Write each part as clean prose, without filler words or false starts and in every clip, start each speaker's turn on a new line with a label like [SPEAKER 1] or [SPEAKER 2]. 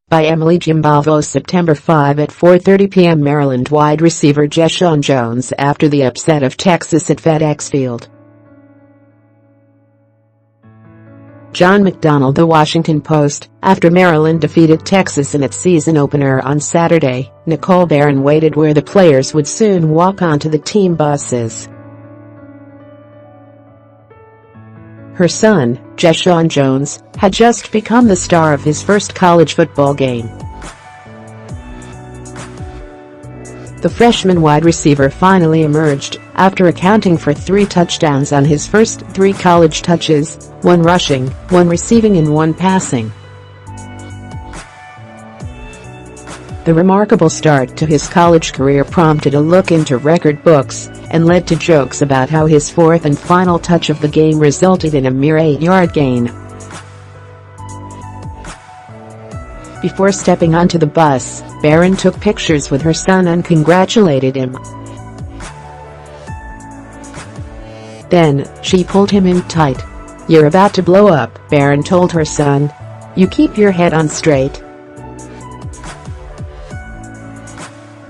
[SPEAKER 1] By Emily Gimbavo. September 5 at 4:30 p.m. Maryland wide receiver Jeshaun Jones after the upset of Texas at FedEx Field. John McDonald. The Washington Post. After Maryland defeated Texas in its season opener on Saturday, Nicole Barron waited where the players would soon walk onto the team buses. Her son, Jeshaun Jones, had just become the star of his first college football game. The freshman wide receiver finally emerged after accounting for 3 touchdowns on his first 3 college touches, 1 rushing, 1 receiving and 1 passing. The remarkable start to his college career prompted a look into record books and led to jokes about how his 4th and final touch of the game resulted in a mere 8-yard gain. Before stepping onto the bus, Barron took pictures with her son and congratulated him. Then, she pulled him in tight. "You're about to blow up," Barron told her son. "You keep your head on straight."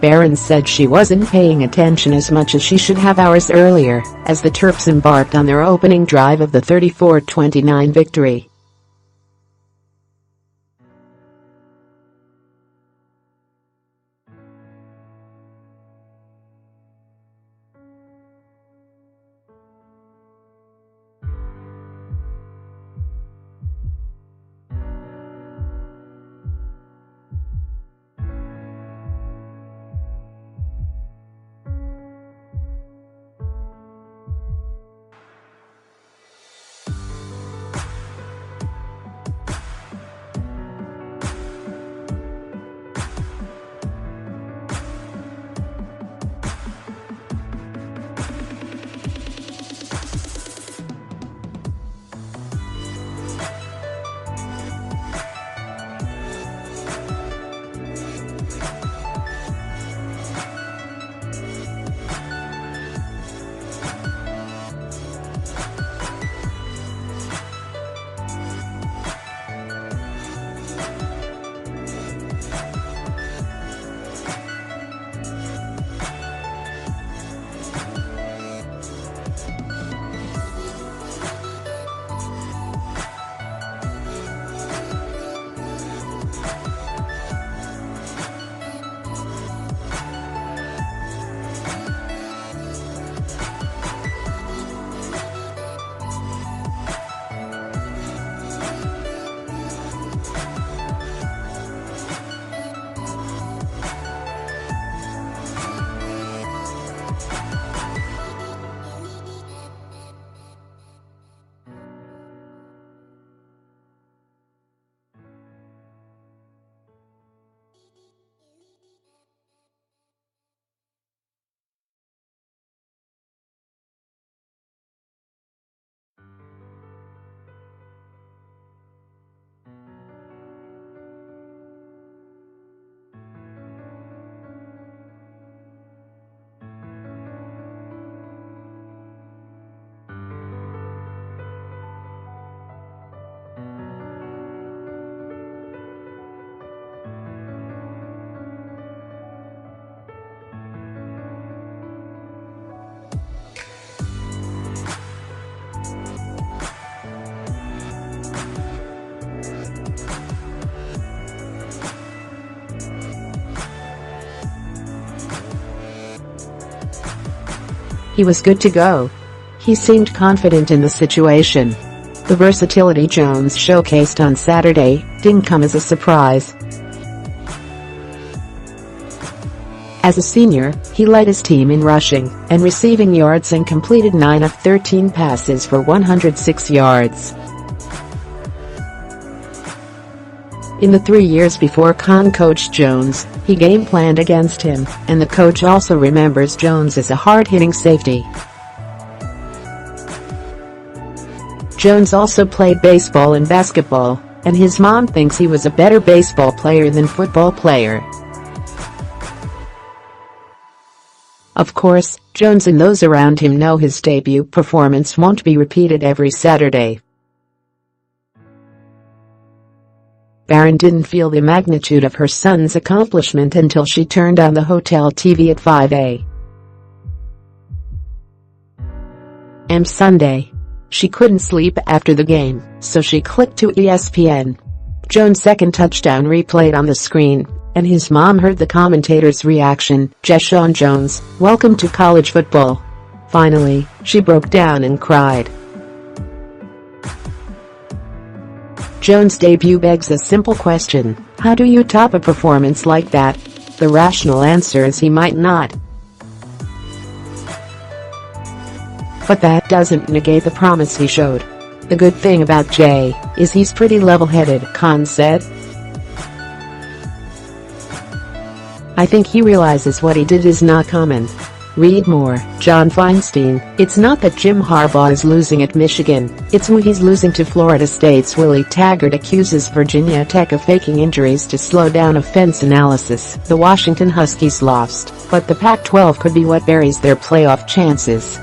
[SPEAKER 1] Barron said she wasn't paying attention as much as she should have hours earlier, as the Terps embarked on their opening drive of the 34-29 victory. He was good to go. He seemed confident in the situation. The versatility Jones showcased on Saturday didn't come as a surprise. As a senior, he led his team in rushing and receiving yards and completed 9 of 13 passes for 106 yards. In the 3 years before Con coached Jones, he game-planned against him, and the coach also remembers Jones as a hard-hitting safety. Jones also played baseball and basketball, and his mom thinks he was a better baseball player than football player. Of course, Jones and those around him know his debut performance won't be repeated every Saturday. Barron didn't feel the magnitude of her son's accomplishment until she turned on the hotel TV at 5 a.m. Sunday. She couldn't sleep after the game, so she clicked to ESPN. Jones' second touchdown replayed on the screen, and his mom heard the commentator's reaction. "Jeshaun Jones, welcome to college football." Finally, she broke down and cried. Jones' debut begs a simple question: how do you top a performance like that? The rational answer is he might not. But that doesn't negate the promise he showed. "The good thing about Jay is he's pretty level-headed," Khan said. "I think he realizes what he did is not common." Read more. John Feinstein, "It's not that Jim Harbaugh is losing at Michigan, it's who he's losing to." Florida State's Willie Taggart accuses Virginia Tech of faking injuries to slow down offense analysis. The Washington Huskies lost, but the Pac-12 could be what buries their playoff chances.